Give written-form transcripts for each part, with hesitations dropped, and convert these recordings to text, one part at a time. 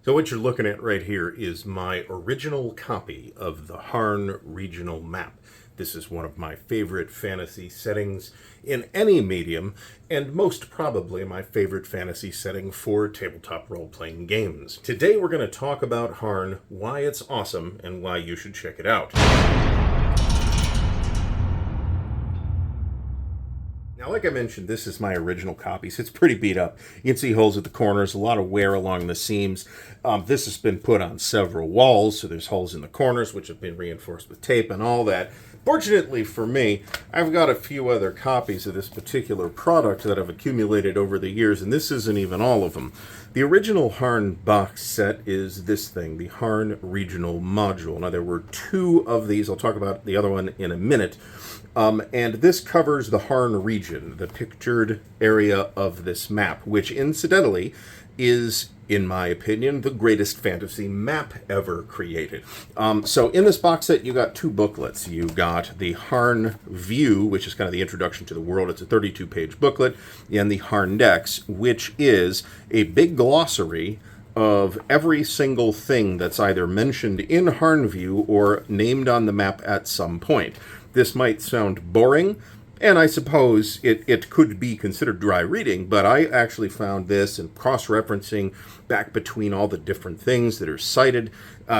So what you're looking at right here is my original copy of the Hârn regional map. This is one of my favorite fantasy settings in any medium, and most probably my favorite fantasy setting for tabletop role-playing games. Today we're going to talk about Hârn, why it's awesome, and why you should check it out. Now, like I mentioned, this is my original copy, so it's pretty beat up. You can see holes at the corners, a lot of wear along the seams. This has been put on several walls, so there's holes in the corners, which have been reinforced with tape and all that. Fortunately for me, I've got a few other copies of this particular product that I've accumulated over the years, and this isn't even all of them. The original Hârn box set is this thing, the Hârn Regional Module. Now, there were two of these. I'll talk about the other one in a minute. And this covers the Hârn region, the pictured area of this map, which incidentally is, in my opinion, the greatest fantasy map ever created. So in this box set, you got two booklets. You got the Hârn View, which is kind of the introduction to the world. It's a 32-page booklet, and the Hârndex, which is a big glossary of every single thing that's either mentioned in Hârn View or named on the map at some point. This might sound boring, and I suppose it could be considered dry reading, but I actually found this and cross-referencing back between all the different things that are cited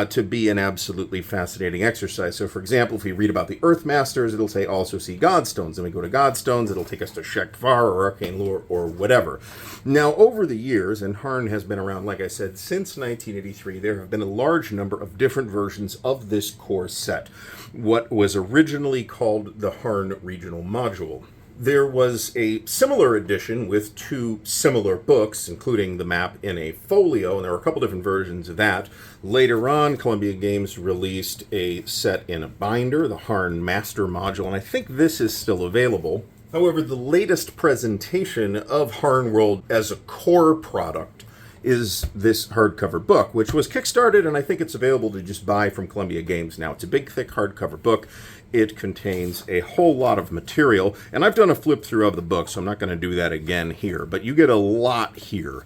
to be an absolutely fascinating exercise. So, for example, if we read about the HarnMasters, it'll say also see Godstones. Then we go to Godstones, it'll take us to Shekvar or Arcane Lore or whatever. Now, over the years, and Hârn has been around, like I said, since 1983, there have been a large number of different versions of this core set, what was originally called the Hârn Regional Module. There was a similar edition with two similar books, including the map in a folio, and there were a couple different versions of that. Later on, Columbia Games released a set in a binder, the HarnMaster module, and I think this is still available. However, the latest presentation of Hârn World as a core product is this hardcover book, which was kickstarted, and I think it's available to just buy from Columbia Games now. It's a big, thick hardcover book. It contains a whole lot of material, and I've done a flip through of the book, so I'm not going to do that again here, but you get a lot here.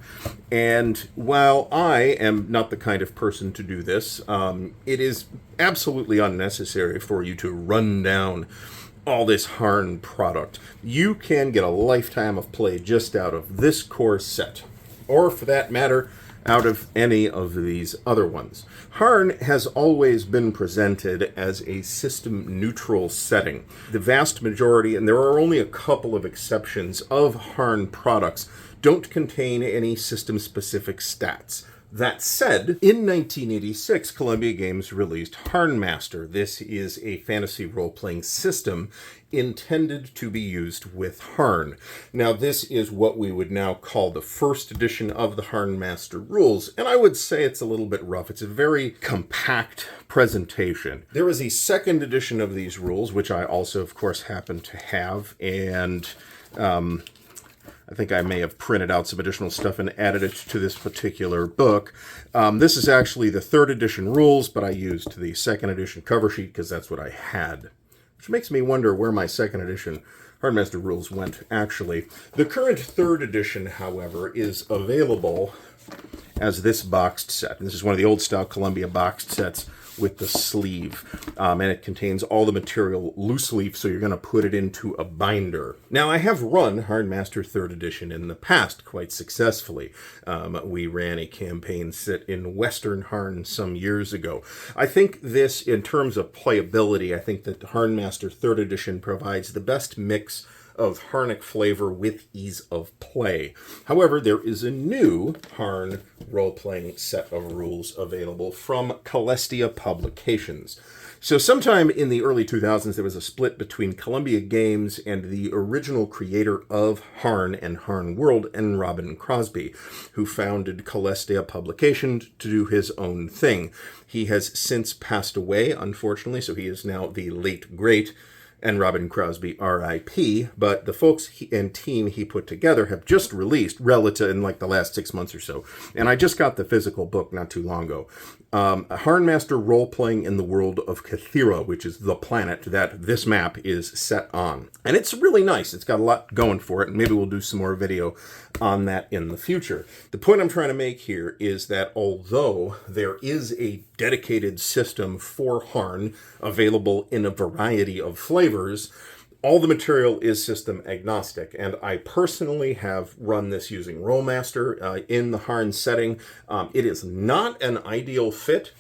And while I am not the kind of person to do this, it is absolutely unnecessary for you to run down all this Hârn product. You can get a lifetime of play just out of this core set, or for that matter, out of any of these other ones. Hârn has always been presented as a system-neutral setting. The vast majority, and there are only a couple of exceptions, of Hârn products don't contain any system-specific stats. That said, in 1986, Columbia Games released HarnMaster. This is a fantasy role-playing system intended to be used with Hârn. Now, this is what we would now call the first edition of the HarnMaster rules, and I would say it's a little bit rough. It's a very compact presentation. There is a second edition of these rules, which I also, of course, happen to have, and I think I may have printed out some additional stuff and added it to this particular book. This is actually the third edition rules, but I used the second edition cover sheet because that's what I had. Which makes me wonder where my second edition HarnMaster rules went, actually. The current third edition, however, is available as this boxed set. And this is one of the old-style Columbia boxed sets with the sleeve. And it contains all the material loose leaf, so you're going to put it into a binder. Now, I have run HarnMaster 3rd Edition in the past quite successfully. We ran a campaign set in Western Hârn some years ago. I think this, in terms of playability, I think that HarnMaster 3rd Edition provides the best mix of Hârnic flavor with ease of play. However, there is a new Hârn role-playing set of rules available from Celestia Publications. So sometime in the early 2000s, there was a split between Columbia Games and the original creator of Hârn and Hârn World, and Robin Crosby, who founded Celestia Publications to do his own thing. He has since passed away, unfortunately, so he is now the late, great and Robin Crosby, R.I.P. But the folks and team he put together have just released Relata in like the last 6 months or so. And I just got the physical book not too long ago. HarnMaster Role-Playing in the World of Cthulhu, which is the planet that this map is set on. And it's really nice. It's got a lot going for it, and maybe we'll do some more video on that in the future. The point I'm trying to make here is that although there is a dedicated system for Harn available in a variety of flavors, all the material is system agnostic, and I personally have run this using HarnMaster in the Harn setting. It is not an ideal fit.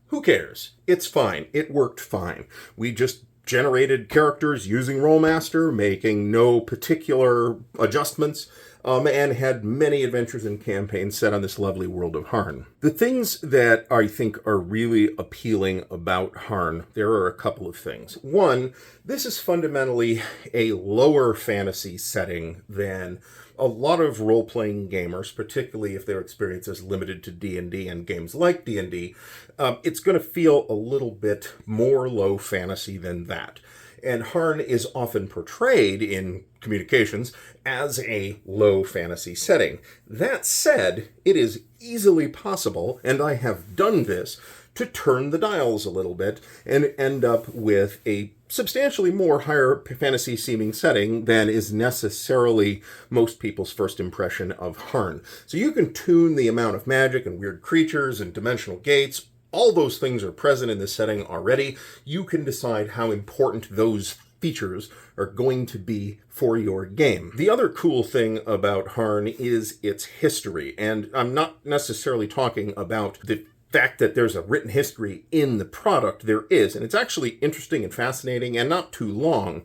Who cares? It's fine. It worked fine. We just generated characters using HarnMaster, making no particular adjustments, and had many adventures and campaigns set on this lovely world of Harn. The things that I think are really appealing about Harn, there are a couple of things. One, this is fundamentally a lower fantasy setting than a lot of role-playing gamers, particularly if their experience is limited to D&D and games like D&D. It's going to feel a little bit more low fantasy than that. And Harn is often portrayed in communications as a low fantasy setting. That said, it is easily possible, and I have done this, to turn the dials a little bit and end up with a substantially more higher fantasy seeming setting than is necessarily most people's first impression of Harn. So you can tune the amount of magic and weird creatures and dimensional gates. All those things are present in this setting already. You can decide how important those features are going to be for your game. The other cool thing about Harn is its history, and I'm not necessarily talking about the fact that there's a written history in the product. There is, and it's actually interesting and fascinating and not too long.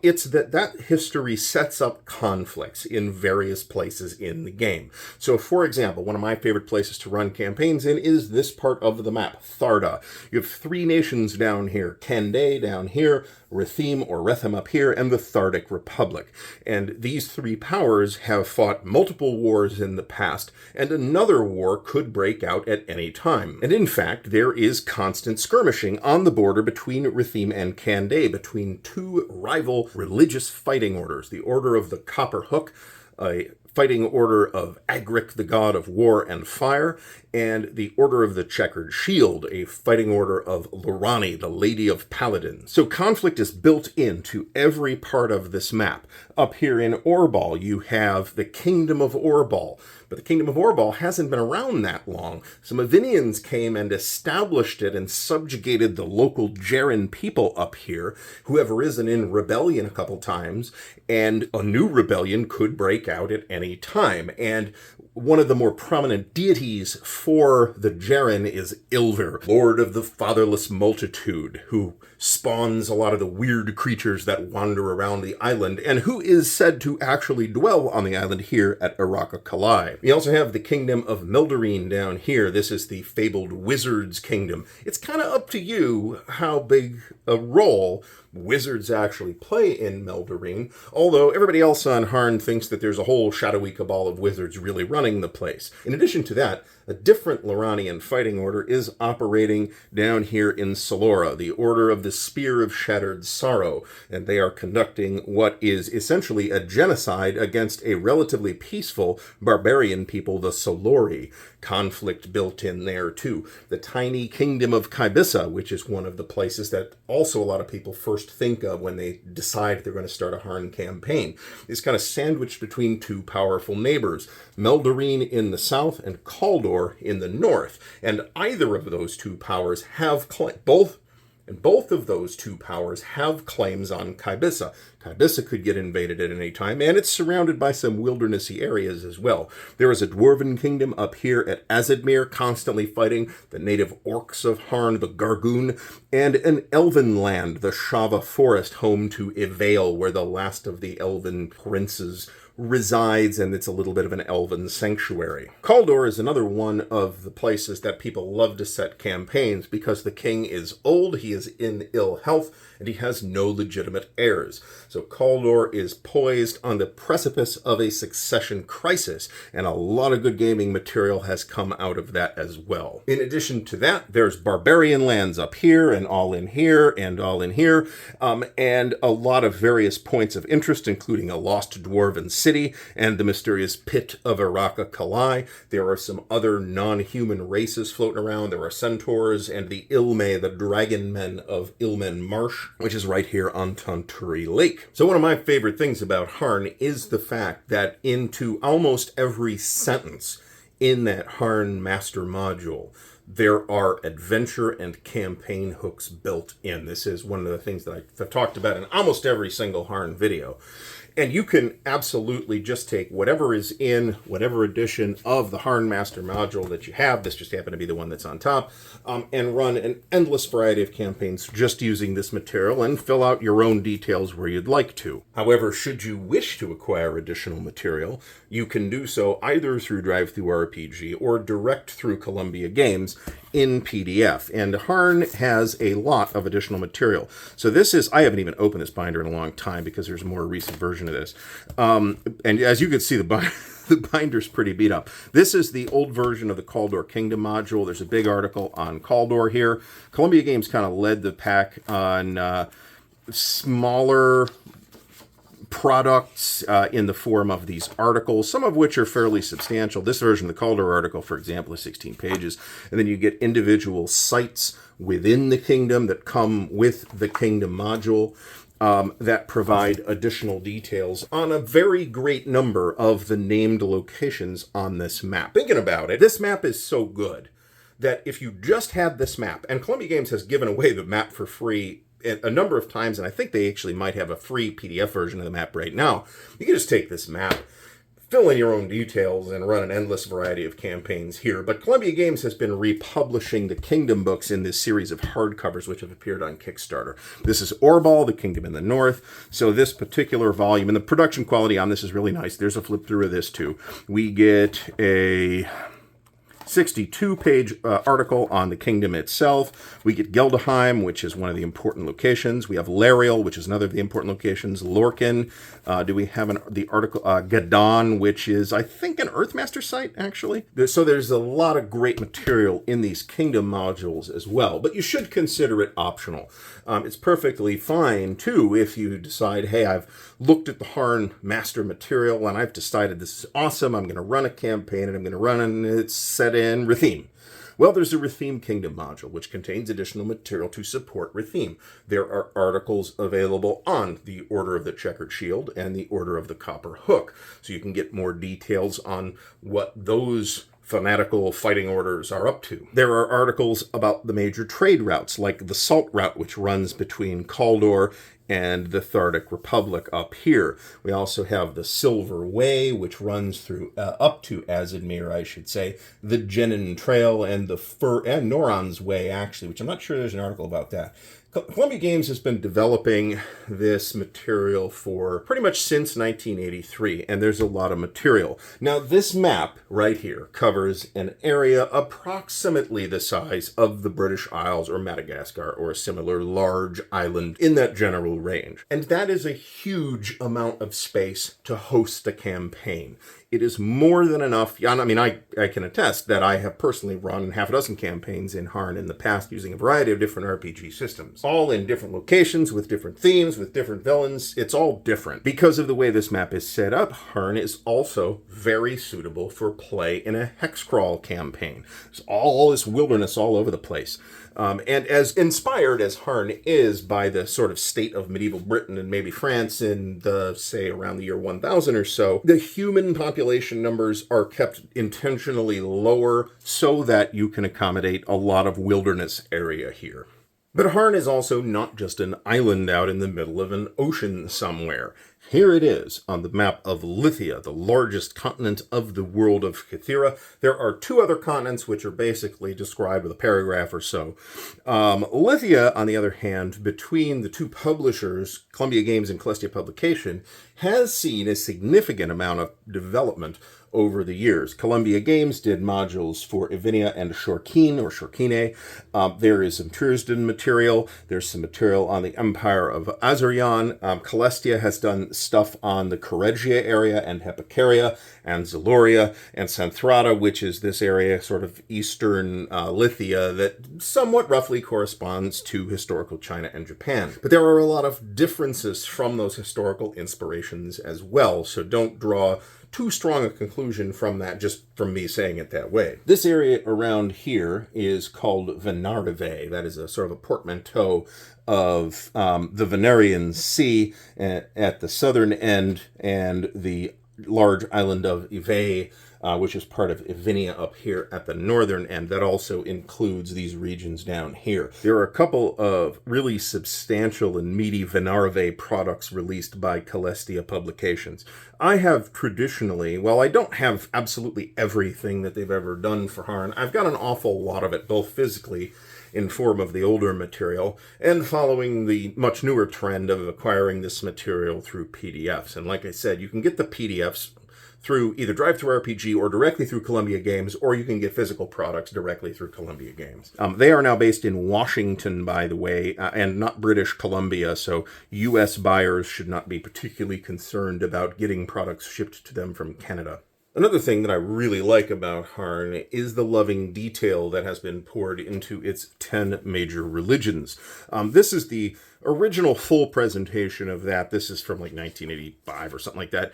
It's that history sets up conflicts in various places in the game. So, for example, one of my favorite places to run campaigns in is this part of the map, Tharda. You have 3 nations down here, Kende down here, Rethim or Rethim up here, and the Thardic Republic. And these 3 powers have fought multiple wars in the past, and another war could break out at any time. And in fact, there is constant skirmishing on the border between Rethim and Kende, between 2 rival religious fighting orders, the Order of the Copper Hook, a fighting order of Agric, the god of war and fire, and the Order of the Checkered Shield, a fighting order of Lorani, the Lady of Paladins. So conflict is built into every part of this map. Up here in Orbal, you have the Kingdom of Orbal, but the Kingdom of Orbal hasn't been around that long. Some Avinians came and established it and subjugated the local Jaren people up here, who have risen in rebellion a couple times, and a new rebellion could break out at any time. And one of the more prominent deities for the Jaren is Ilver, Lord of the Fatherless Multitude, who spawns a lot of the weird creatures that wander around the island, and who is said to actually dwell on the island here at Araka Kalai. We also have the Kingdom of Meldarine down here. This is the fabled Wizard's Kingdom. It's kind of up to you how big a role wizards actually play in Meldarine, although everybody else on Harn thinks that there's a whole shadowy cabal of wizards really running the place. In addition to that, a different Loranian fighting order is operating down here in Solora, the Order of the Spear of Shattered Sorrow, and they are conducting what is essentially a genocide against a relatively peaceful barbarian people, the Solori. Conflict built in there too. The tiny kingdom of Kybissa, which is one of the places that also a lot of people first think of when they decide they're going to start a Harn campaign, is kind of sandwiched between 2 powerful neighbors, Meldarine in the south and Kaldor in the north. And either of those 2 powers have both of those 2 powers have claims on Kybissa. Kybissa could get invaded at any time, and it's surrounded by some wildernessy areas as well. There is a dwarven kingdom up here at Azadmir, constantly fighting the native orcs of Harn, the Gargoon, and an elven land, the Shava Forest, home to Ivale, where the last of the elven princes resides, and it's a little bit of an elven sanctuary. Kaldor is another one of the places that people love to set campaigns because the king is old, he is in ill health, and he has no legitimate heirs. So Kaldor is poised on the precipice of a succession crisis, and a lot of good gaming material has come out of that as well. In addition to that, there's barbarian lands up here, and all in here, and all in here, and a lot of various points of interest, including a lost dwarven city, and the mysterious pit of Iraka Kalai. There are some other non-human races floating around. There are centaurs, and the Ilme, the dragon men of Ilmen Marsh, which is right here on Tonturi Lake. So one of my favorite things about Harn is the fact that into almost every sentence in that HarnMaster module, there are adventure and campaign hooks built in. This is one of the things that I've talked about in almost every single Harn video. And you can absolutely just take whatever is in whatever edition of the HarnMaster module that you have, this just happened to be the one that's on top, and run an endless variety of campaigns just using this material and fill out your own details where you'd like to. However, should you wish to acquire additional material, you can do so either through DriveThruRPG or direct through Columbia Games in PDF. And Harn has a lot of additional material. So this is, I haven't even opened this binder in a long time because there's a more recent version of this. And as you can see, the binder's pretty beat up. This is the old version of the Kaldor Kingdom module. There's a big article on Kaldor here. Columbia Games kind of led the pack on smaller products in the form of these articles, some of which are fairly substantial. This version of the Kaldor article, for example, is 16 pages. And then you get individual sites within the kingdom that come with the kingdom module that provide additional details on a very great number of the named locations on this map. Thinking about it, this map is so good that if you just had this map, and Columbia Games has given away the map for free a number of times, and I think they actually might have a free PDF version of the map right now. You can just take this map, fill in your own details, and run an endless variety of campaigns here. But Columbia Games has been republishing the Kingdom books in this series of hardcovers, which have appeared on Kickstarter. This is Orbal, the Kingdom in the North. So this particular volume, and the production quality on this is really nice. There's a flip through of this too. We get a 62-page article on the kingdom itself. We get Geldeheim, which is one of the important locations. We have Lairiel, which is another of the important locations. Lorcan. Do we have the article? Gadon, which is, I think, an Earthmaster site, actually. So there's a lot of great material in these kingdom modules as well, but you should consider it optional. It's perfectly fine, too, if you decide, hey, I've looked at the HarnMaster material and I've decided this is awesome. I'm going to run a campaign and I'm going to run and it's set in Rithim. Well, there's a Rithim Kingdom module, which contains additional material to support Rithim. There are articles available on the Order of the Checkered Shield and the Order of the Copper Hook, so you can get more details on what those fanatical fighting orders are up to. There are articles about the major trade routes, like the Salt Route, which runs between Kaldor and the Thardic Republic up here. We also have the Silver Way, which runs through up to Azadmir, I should say, the Jenin Trail, and the and Noron's Way, actually, which I'm not sure there's an article about that. Columbia Games has been developing this material for pretty much since 1983, and there's a lot of material. Now, this map right here covers an area approximately the size of the British Isles or Madagascar or a similar large island in that general range. And that is a huge amount of space to host a campaign. It is more than enough. I mean, I can attest that I have personally run half a dozen campaigns in Harn in the past using a variety of different RPG systems, all in different locations, with different themes, with different villains. It's all different. Because of the way this map is set up, Harn is also very suitable for play in a hexcrawl campaign. There's all this wilderness all over the place. And as inspired as Harn is by the sort of state of medieval Britain and maybe France in the, say, around the year 1000 or so, the human population numbers are kept intentionally lower so that you can accommodate a lot of wilderness area here. But Harn is also not just an island out in the middle of an ocean somewhere. Here it is on the map of Lithia, the largest continent of the world of Cthulhu. There are two other continents which are basically described with a paragraph or so. Lithia, on the other hand, between the two publishers, Columbia Games and Celestia Publication, has seen a significant amount of development over the years. Columbia Games did modules for Ivinia and Shorkine, or Shorkine. There is some Tursden material. There's some material on the Empire of Azurion. Celestia has done stuff on the Coregia area and Hepacaria and Zeloria and Santhrata, which is this area, sort of eastern Lithia, that somewhat roughly corresponds to historical China and Japan. But there are a lot of differences from those historical inspirations as well, so don't draw too strong a conclusion from that just from me saying it that way. This area around here is called Venarive. That is a sort of a portmanteau of the Venarian Sea at the southern end and the large island of Ive, which is part of Ivinia up here at the northern end. That also includes these regions down here. There are a couple of really substantial and meaty Venarive products released by Celestia Publications. I have traditionally, while I don't have absolutely everything that they've ever done for Harn, I've got an awful lot of it, both physically in form of the older material, and following the much newer trend of acquiring this material through PDFs. And like I said, you can get the PDFs through either Drive-Thru-RPG or directly through Columbia Games, or you can get physical products directly through Columbia Games. They are now based in Washington, by the way, and not British Columbia, so U.S. buyers should not be particularly concerned about getting products shipped to them from Canada. Another thing that I really like about Harn is the loving detail that has been poured into its 10 major religions. This is the original full presentation of that. This is from like 1985 or something like that.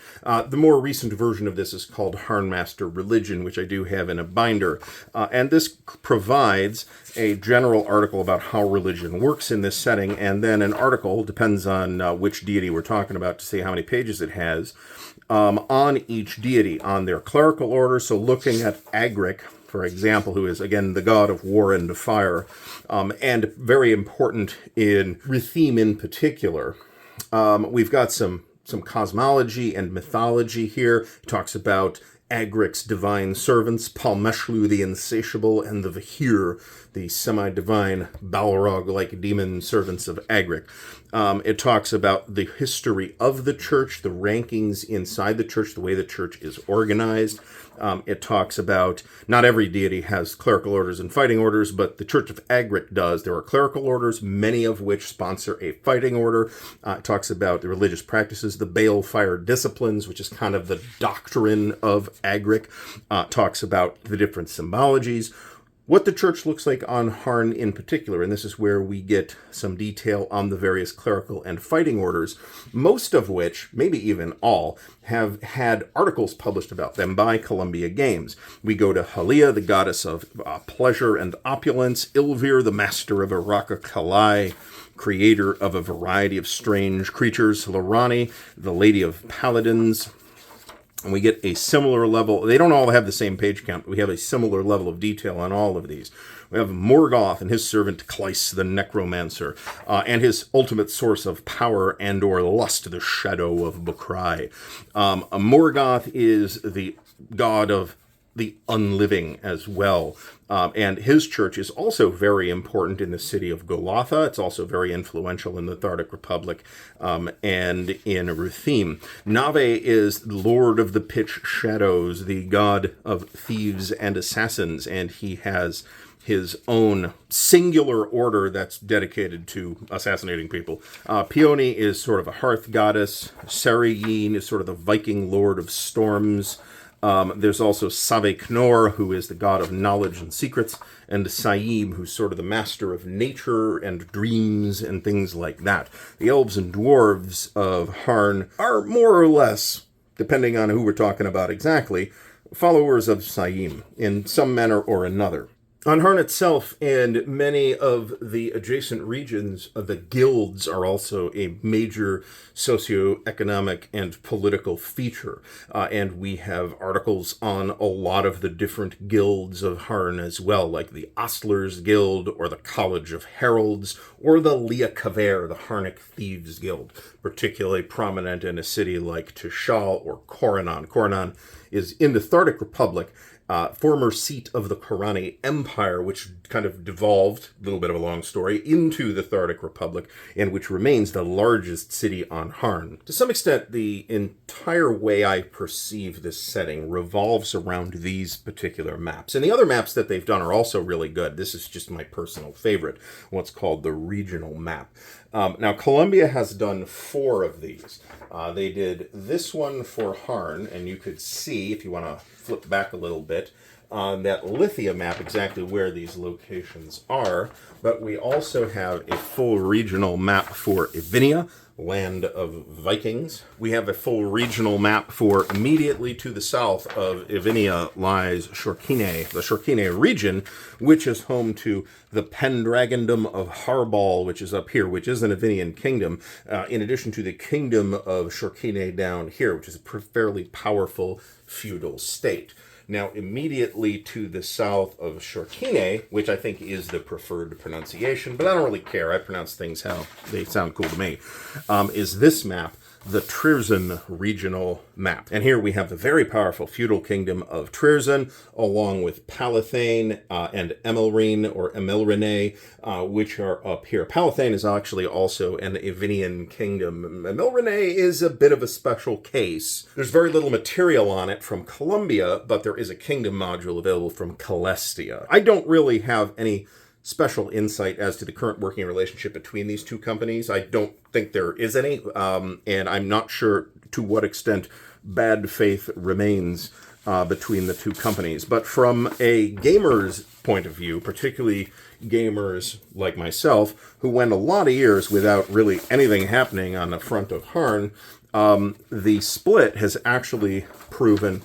The more recent version of this is called HarnMaster Religion, which I do have in a binder. And this provides a general article about how religion works in this setting, and then an article, depends on which deity we're talking about to see how many pages it has, on each deity, on their clerical order. So looking at Agric, for example, who is, again, the god of war and fire, and very important in Rithim in particular. We've got some cosmology and mythology here. It talks about Agric's divine servants, Palmeshlu the Insatiable, and the Vahir, the semi-divine Balrog-like demon servants of Agric. It talks about the history of the church, the rankings inside the church, the way the church is organized. It talks about, not every deity has clerical orders and fighting orders, but the Church of Agric does. There are clerical orders, many of which sponsor a fighting order. It talks about the religious practices, the Balefire disciplines, which is kind of the doctrine of Agric. Talks about the different symbologies, what the church looks like on Harn in particular, and this is where we get some detail on the various clerical and fighting orders, most of which, maybe even all, have had articles published about them by Columbia Games. We go to Halia, the goddess of pleasure and opulence, Ilvir, the master of Araka Kalai, creator of a variety of strange creatures, Lorani, the lady of paladins. And we get a similar level. They don't all have the same page count, but we have a similar level of detail on all of these. We have Morgoth and his servant Kleis the Necromancer, and his ultimate source of power and or lust, the Shadow of Bukrai. Morgoth is the god of the unliving as well. And his church is also very important in the city of Golotha. It's also very influential in the Thardic Republic and in Rithim. Nave is Lord of the Pitch Shadows, the god of thieves and assassins, and he has his own singular order that's dedicated to assassinating people. Peony is sort of a hearth goddess. Sarayin is sort of the Viking lord of storms. There's also Save Knor, who is the god of knowledge and secrets, and Saim, who's sort of the master of nature and dreams and things like that. The elves and dwarves of Harn are more or less, depending on who we're talking about exactly, followers of Saim in some manner or another. On Hârn itself and many of the adjacent regions, the guilds are also a major socioeconomic and political feature. And we have articles on a lot of the different guilds of Hârn as well, like the Ostlers Guild, or the College of Heralds, or the Lia Kaver, the Harnic Thieves Guild, particularly prominent in a city like Tishal or Koranon. Koranon is in the Thardic Republic, former seat of the Korani Empire, which kind of devolved, a little bit of a long story, into the Thardic Republic, and which remains the largest city on Hârn. To some extent, the entire way I perceive this setting revolves around these particular maps. And the other maps that they've done are also really good. This is just my personal favorite, what's called the regional map. Now, Columbia has done 4 of these. They did this one for Hârn, and you could see, if you want to flip back a little bit, on that Lithia map exactly where these locations are. But we also have a full regional map for Ivinia, land of Vikings. We have a full regional map for immediately to the south of Ivinia lies Shorkine, the Shorkine region, which is home to the Pendragondom of Harbal, which is up here, which is an Ivinian kingdom, in addition to the kingdom of Shorkine down here, which is a fairly powerful feudal state. Now, immediately to the south of Shorkine, which I think is the preferred pronunciation, but I don't really care. I pronounce things how they sound cool to me, is this map, the Tryrzyn regional map. And here we have the very powerful feudal kingdom of Tryrzyn, along with Palathane and Emelrine, or Emelrine, which are up here. Palathane is actually also an Ivinian kingdom. Emelrine is a bit of a special case. There's very little material on it from Columbia, but there is a kingdom module available from Celestia. I don't really have any special insight as to the current working relationship between these two companies. I don't think there is any, and I'm not sure to what extent bad faith remains between the two companies. But from a gamer's point of view, particularly gamers like myself, who went a lot of years without really anything happening on the front of Hârn, the split has actually proven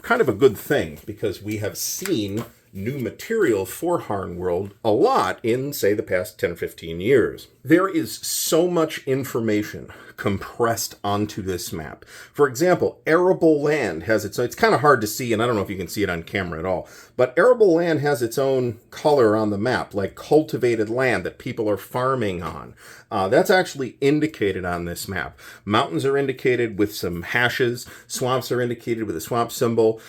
kind of a good thing, because we have seen new material for Hârn World a lot in, say, the past 10 or 15 years. There is so much information compressed onto this map. For example, arable land has its own, it's kind of hard to see, and I don't know if you can see it on camera at all, but arable land has its own color on the map, like cultivated land that people are farming on. That's actually indicated on this map. Mountains are indicated with some hashes. Swamps are indicated with a swamp symbol.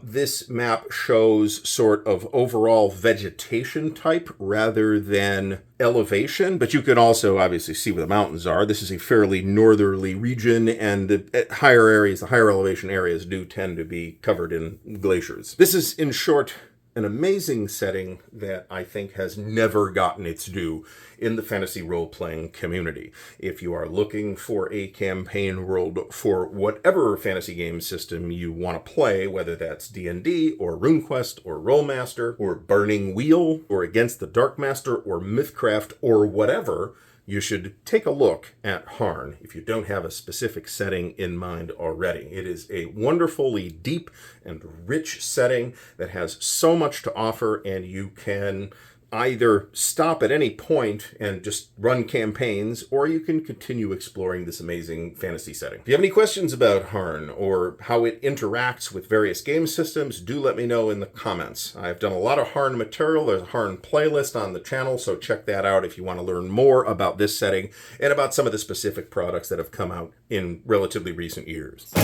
This map shows sort of overall vegetation type rather than elevation, but you can also obviously see where the mountains are. This is a fairly northerly region, and the higher areas, the higher elevation areas, do tend to be covered in glaciers. This is, in short, an amazing setting that I think has never gotten its due in the fantasy role-playing community. If you are looking for a campaign world for whatever fantasy game system you want to play, whether that's D&D or RuneQuest or Rolemaster or Burning Wheel or Against the Darkmaster or Mythcraft or whatever, you should take a look at Hârn if you don't have a specific setting in mind already. It is a wonderfully deep and rich setting that has so much to offer, and you can either stop at any point and just run campaigns, or you can continue exploring this amazing fantasy setting. If you have any questions about Hârn or how it interacts with various game systems, do let me know in the comments. I've done a lot of Hârn material. There's a Hârn playlist on the channel, so check that out if you want to learn more about this setting and about some of the specific products that have come out in relatively recent years.